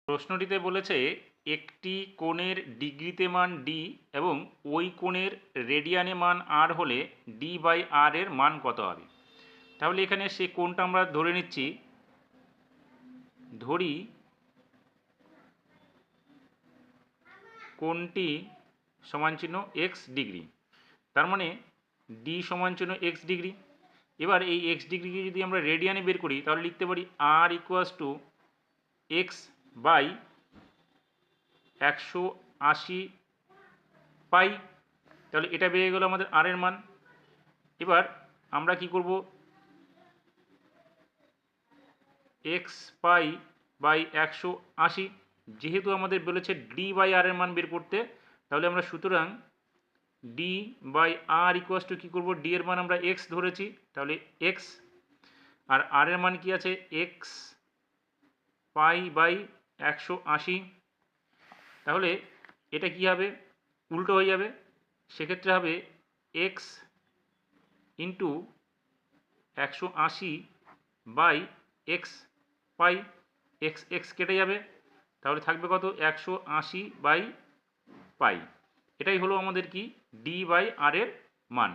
প্রশ্নটিতে বলেছে একটি কোণের ডিগ্রিতে মান ডি এবং ওই কোণের রেডিয়ানে মান আর হলে ডি বাই আর এর মান কত হবে। তাহলে এখানে সে কোণটা আমরা ধরে নিচ্ছি, ধরি কোণটি সমান চিহ্ন এক্স ডিগ্রি, তার মানে ডি সমান চিহ্ন এক্স ডিগ্রি। এবার এই এক্স ডিগ্রিকে যদি আমরা রেডিয়ানে বের করি তাহলে লিখতে পারি আর ইকুয়ালস টু এক্স বাই 180 পাই। তাহলে এটা বেরিয়ে গেল আমাদের আর এর মান। এবার আমরা কি করব, এক্স পাই বাই 180, যেহেতু আমাদের বলেছে ডি বাই আর এর মান বের করতে, তাহলে আমরা সুতরাং D by R equals to কী করবো, ডি এর মান আমরা এক্স ধরেছি, তাহলে এক্স আর আর এর মান কি আছে এক্স পাই বাই 180। তাহলে এটা কি হবে, উল্টো হয়ে যাবে, সেক্ষেত্রে হবে x into 180 by x pi, x x কেটে যাবে, তাহলে থাকবে কত 180 বাই পাই। এটাই হলো আমাদের কি ডি বাই আর এর মান।